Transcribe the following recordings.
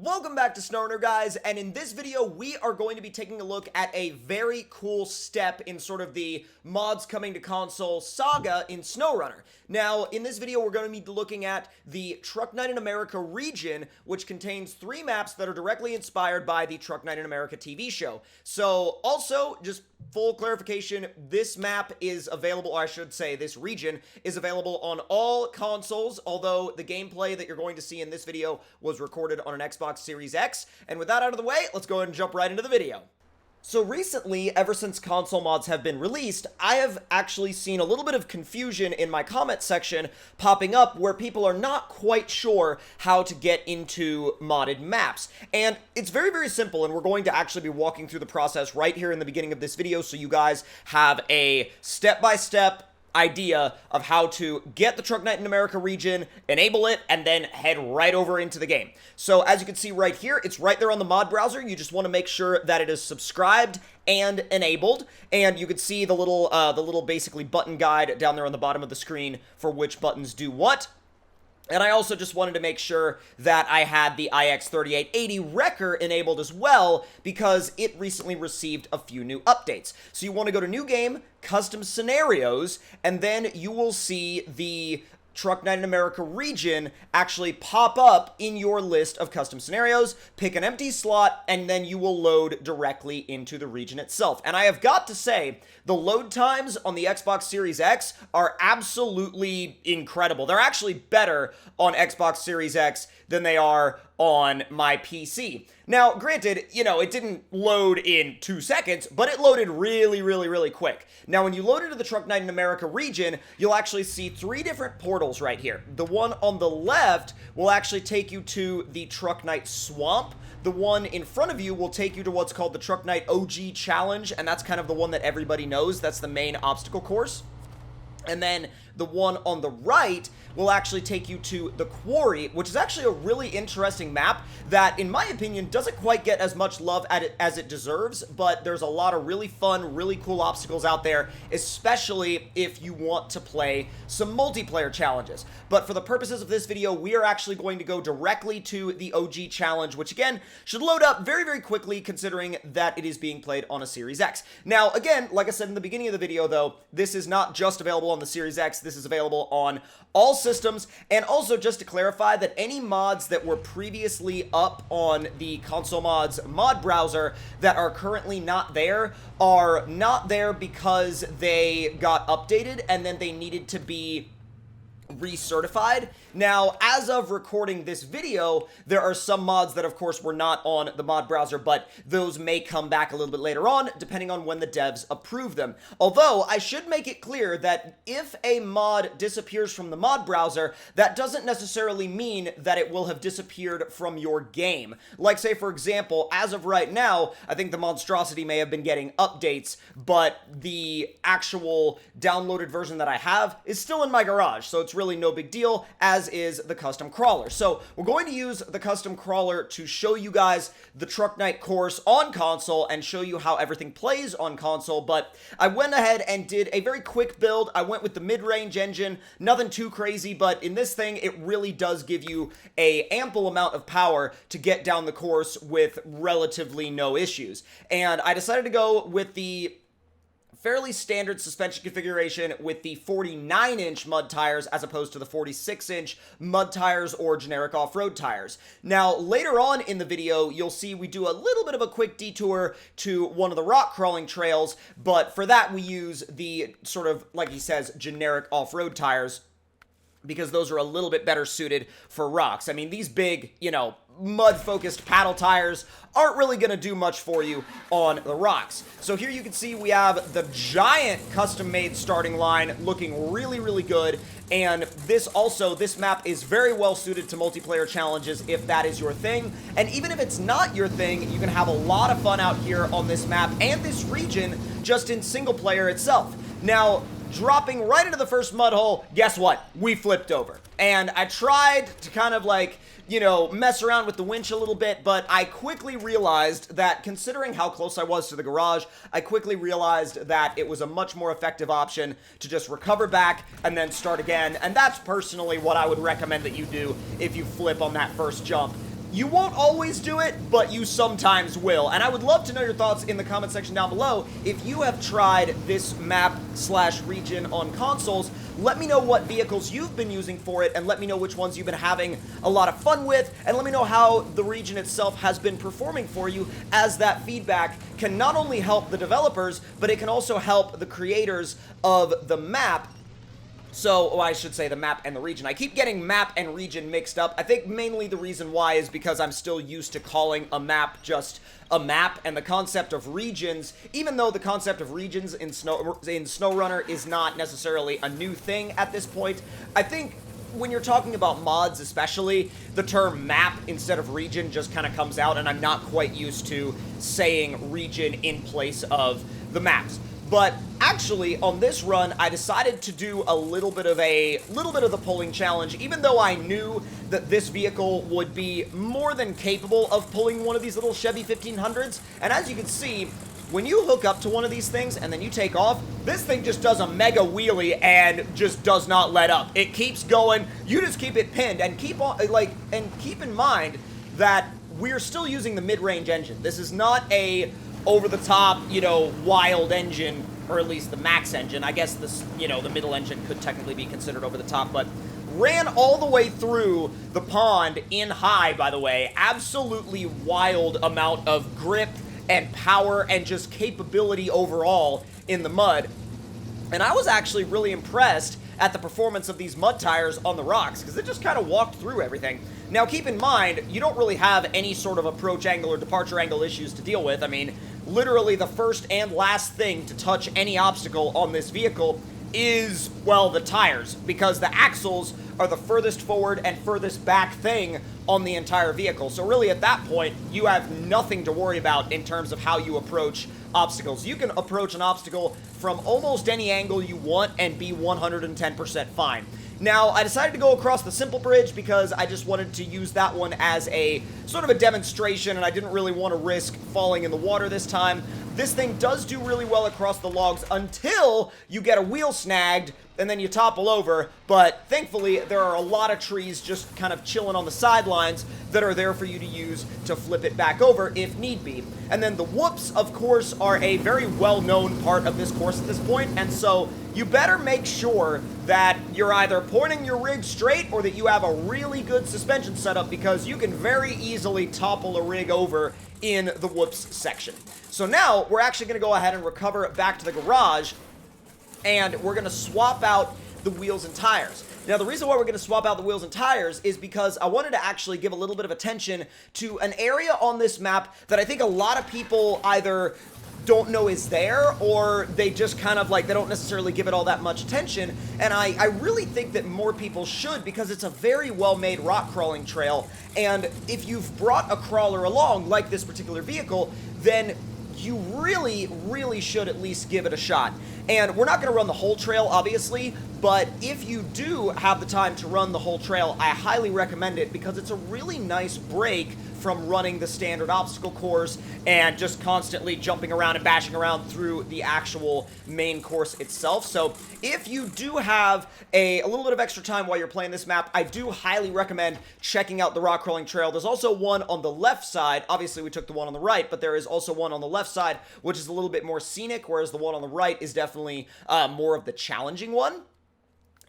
Welcome back to SnowRunner, guys, and in this video we are going to be taking a look at a very cool step in sort of the mods coming to console saga in SnowRunner. Now, in this video we're going to be looking at the Truck Night in America region, which contains 3 maps that are directly inspired by the Truck Night in America TV show. So, also, just full clarification, this map is available, or I should say this region is available on all consoles, although the gameplay that you're going to see in this video was recorded on an Xbox Series X. And with that out of the way, let's go ahead and jump right into the video. So recently, ever since console mods have been released, I have actually seen a little bit of confusion in my comment section popping up where people are not quite sure how to get into modded maps. And it's very, very simple, and we're going to actually be walking through the process right here in the beginning of this video so you guys have a step-by-step idea of how to get the Truck Night in America region, enable it, and then head right over into the game. So as you can see right here, it's right there on the mod browser. You just want to make sure that it is subscribed and enabled, and you can see the little basically button guide down there on the bottom of the screen for which buttons do what. And I also just wanted to make sure that I had the IX3880 Wrecker enabled as well, because it recently received a few new updates. So you want to go to New Game, Custom Scenarios, and then you will see the Truck Night in America region actually pop up in your list of custom scenarios. Pick an empty slot, and then you will load directly into the region itself. And I have got to say, the load times on the Xbox Series X are absolutely incredible. They're actually better on Xbox Series X than they are on my PC. Now, granted, you know, it didn't load in 2 seconds, but it loaded really, really, really quick. Now, when you load into the Truck Night in America region, you'll actually see 3 different portals right here. The one on the left will actually take you to the Truck Night Swamp. The one in front of you will take you to what's called the Truck Night OG Challenge, and that's kind of the one that everybody knows. That's the main obstacle course. And then the one on the right will actually take you to the Quarry, which is actually a really interesting map that, in my opinion, doesn't quite get as much love as it deserves, but there's a lot of really fun, really cool obstacles out there, especially if you want to play some multiplayer challenges. But for the purposes of this video, we are actually going to go directly to the OG Challenge, which again, should load up very, very quickly considering that it is being played on a Series X. Now, again, like I said in the beginning of the video, though, this is not just available on the Series X, this is available on all systems. And also, just to clarify, that any mods that were previously up on the console mods mod browser that are currently not there are not there because they got updated and then they needed to be recertified. Now, as of recording this video, there are some mods that, of course, were not on the mod browser, but those may come back a little bit later on, depending on when the devs approve them. Although, I should make it clear that if a mod disappears from the mod browser, that doesn't necessarily mean that it will have disappeared from your game. Like, say, for example, as of right now, I think the monstrosity may have been getting updates, but the actual downloaded version that I have is still in my garage, so it's really no big deal, as is the custom crawler. So we're going to use the custom crawler to show you guys the Truck Night course on console and show you how everything plays on console. But I went ahead and did a very quick build. I went with the mid-range engine, nothing too crazy, but in this thing it really does give you a ample amount of power to get down the course with relatively no issues. And I decided to go with the fairly standard suspension configuration with the 49-inch mud tires as opposed to the 46-inch mud tires or generic off-road tires. Now, later on in the video, you'll see we do a little bit of a quick detour to one of the rock crawling trails, but for that we use the sort of, like he says, generic off-road tires, because those are a little bit better suited for rocks. I mean, these big, you know, mud-focused paddle tires aren't really going to do much for you on the rocks. So here you can see we have the giant custom-made starting line looking really, really good. And this map is very well suited to multiplayer challenges if that is your thing. And even if it's not your thing, you can have a lot of fun out here on this map and this region just in single player itself. Now, dropping right into the first mud hole, guess what? We flipped over. And I tried to kind of like, you know, mess around with the winch a little bit, but I quickly realized that considering how close I was to the garage, I quickly realized that it was a much more effective option to just recover back and then start again. And that's personally what I would recommend that you do if you flip on that first jump. You won't always do it, but you sometimes will. And I would love to know your thoughts in the comment section down below. If you have tried this map/region on consoles, let me know what vehicles you've been using for it, and let me know which ones you've been having a lot of fun with, and let me know how the region itself has been performing for you, as that feedback can not only help the developers, but it can also help the creators of the map. So, well, I should say the map and the region. I keep getting map and region mixed up. I think mainly the reason why is because I'm still used to calling a map just a map, and the concept of regions, even though the concept of regions in SnowRunner is not necessarily a new thing at this point, I think when you're talking about mods especially, the term map instead of region just kind of comes out, and I'm not quite used to saying region in place of the maps. But actually, on this run, I decided to do a little bit of the pulling challenge, even though I knew that this vehicle would be more than capable of pulling one of these little Chevy 1500s. And as you can see, when you hook up to one of these things and then you take off, this thing just does a mega wheelie and just does not let up. It keeps going. You just keep it pinned, and keep in mind that we're still using the mid-range engine. This is not a over-the-top, wild engine, or at least the max engine. I guess this, the middle engine could technically be considered over the top, but ran all the way through the pond in high, by the way. Absolutely wild amount of grip and power and just capability overall in the mud. And I was actually really impressed at the performance of these mud tires on the rocks, because it just kind of walked through everything. Now, keep in mind, you don't really have any sort of approach angle or departure angle issues to deal with. I mean, literally the first and last thing to touch any obstacle on this vehicle is, well, the tires, because the axles are the furthest forward and furthest back thing on the entire vehicle. So really, at that point, you have nothing to worry about in terms of how you approach obstacles. You can approach an obstacle from almost any angle you want and be 110% fine. Now, I decided to go across the simple bridge because I just wanted to use that one as a sort of a demonstration, and I didn't really want to risk falling in the water this time. This thing does do really well across the logs until you get a wheel snagged, and then you topple over, but thankfully there are a lot of trees just kind of chilling on the sidelines that are there for you to use to flip it back over if need be. And then the whoops, of course, are a very well-known part of this course at this point, and so you better make sure that you're either pointing your rig straight or that you have a really good suspension setup, because you can very easily topple a rig over in the whoops section. So now we're actually going to go ahead and recover back to the garage, and we're going to swap out the wheels and tires. Now, the reason why we're going to swap out the wheels and tires is because I wanted to actually give a little bit of attention to an area on this map that I think a lot of people either don't know is there, or they just kind of they don't necessarily give it all that much attention, and I really think that more people should, because it's a very well-made rock crawling trail, and if you've brought a crawler along, like this particular vehicle, then you really, really should at least give it a shot. And we're not going to run the whole trail, obviously, but if you do have the time to run the whole trail, I highly recommend it, because it's a really nice break from running the standard obstacle course and just constantly jumping around and bashing around through the actual main course itself. So if you do have a little bit of extra time while you're playing this map, I do highly recommend checking out the rock crawling trail. There's also one on the left side. Obviously, we took the one on the right, but there is also one on the left side, which is a little bit more scenic, whereas the one on the right is definitely more of the challenging one.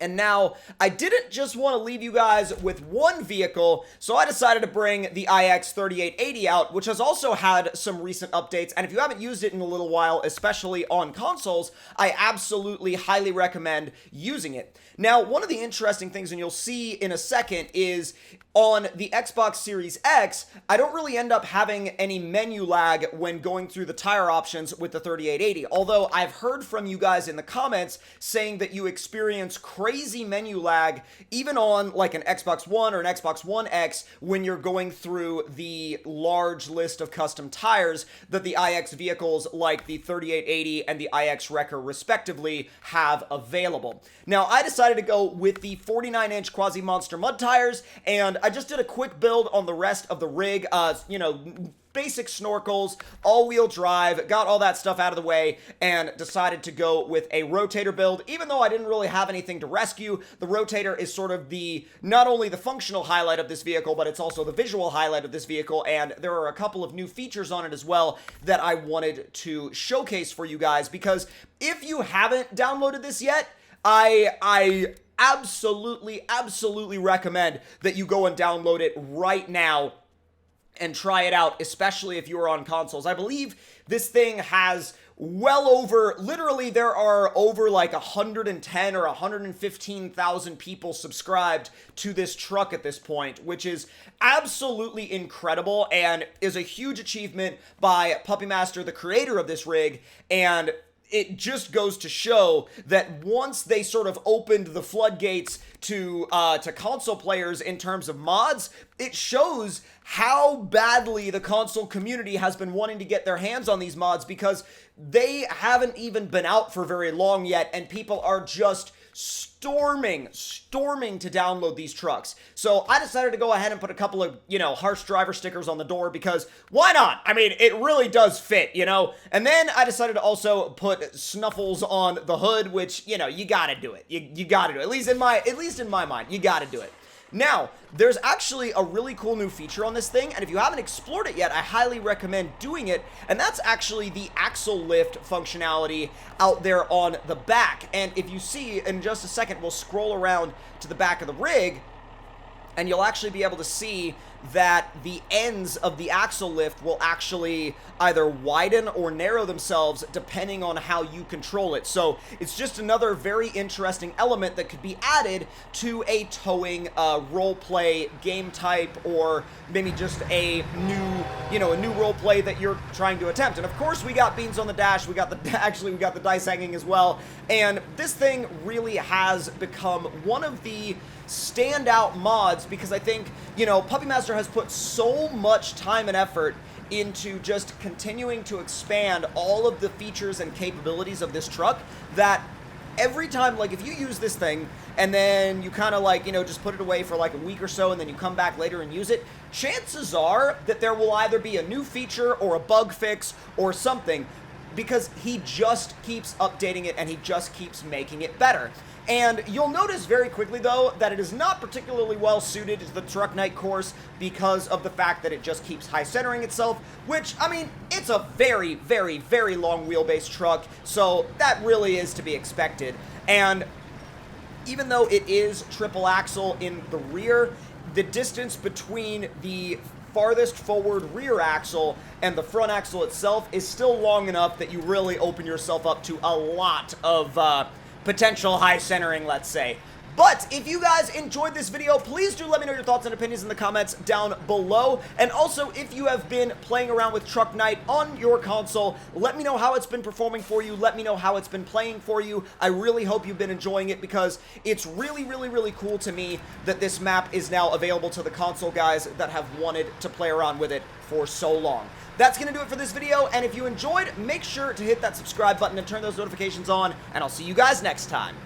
And now, I didn't just want to leave you guys with one vehicle, so I decided to bring the iX 3880 out, which has also had some recent updates, and if you haven't used it in a little while, especially on consoles, I absolutely highly recommend using it. Now, one of the interesting things, and you'll see in a second, is on the Xbox Series X, I don't really end up having any menu lag when going through the tire options with the 3880, although I've heard from you guys in the comments saying that you experience crazy menu lag even on like an Xbox One or an Xbox One X when you're going through the large list of custom tires that the iX vehicles like the 3880 and the iX Wrecker respectively have available. Now, I decided to go with the 49-inch Quasi-Monster mud tires, and I just did a quick build on the rest of the rig, basic snorkels, all-wheel drive, got all that stuff out of the way, and decided to go with a rotator build. Even though I didn't really have anything to rescue, the rotator is sort of not only the functional highlight of this vehicle, but it's also the visual highlight of this vehicle, and there are a couple of new features on it as well that I wanted to showcase for you guys, because if you haven't downloaded this yet, I absolutely recommend that you go and download it right now and try it out, especially if you're on consoles. I believe this thing has well over, literally there are over like 110 or 115,000 people subscribed to this truck at this point, which is absolutely incredible and is a huge achievement by Puppy Master, the creator of this rig, and it just goes to show that once they sort of opened the floodgates to console players in terms of mods, it shows how badly the console community has been wanting to get their hands on these mods, because they haven't even been out for very long yet, and people are just storming to download these trucks. So I decided to go ahead and put a couple of, harsh driver stickers on the door, because why not? I mean, it really does fit, And then I decided to also put snuffles on the hood, which, you gotta do it. You gotta do it. At least in my mind, you gotta do it. Now, there's actually a really cool new feature on this thing, and if you haven't explored it yet, I highly recommend doing it, and that's actually the axle lift functionality out there on the back. And if you see, in just a second, we'll scroll around to the back of the rig, and you'll actually be able to see that the ends of the axle lift will actually either widen or narrow themselves depending on how you control it. So it's just another very interesting element that could be added to a towing role play game type, or maybe just a new role play that you're trying to attempt. And of course, we got beans on the dash. We got the dice hanging as well. And this thing really has become one of the standout mods, because I think, Puppy Master has put so much time and effort into just continuing to expand all of the features and capabilities of this truck, that every time, like, if you use this thing and then you kind of just put it away for like a week or so and then you come back later and use it, chances are that there will either be a new feature or a bug fix or something, because he just keeps updating it and he just keeps making it better. And you'll notice very quickly, though, that it is not particularly well suited to the truck night course, because of the fact that it just keeps high centering itself, which, I mean, it's a very long wheelbase truck, so that really is to be expected. And even though it is triple axle in the rear, the distance between the farthest forward rear axle and the front axle itself is still long enough that you really open yourself up to a lot of potential high centering, let's say. But if you guys enjoyed this video, please do let me know your thoughts and opinions in the comments down below. And also, if you have been playing around with Truck Night on your console, let me know how it's been performing for you. Let me know how it's been playing for you. I really hope you've been enjoying it, because it's really cool to me that this map is now available to the console guys that have wanted to play around with it for so long. That's going to do it for this video, and if you enjoyed, make sure to hit that subscribe button and turn those notifications on, and I'll see you guys next time.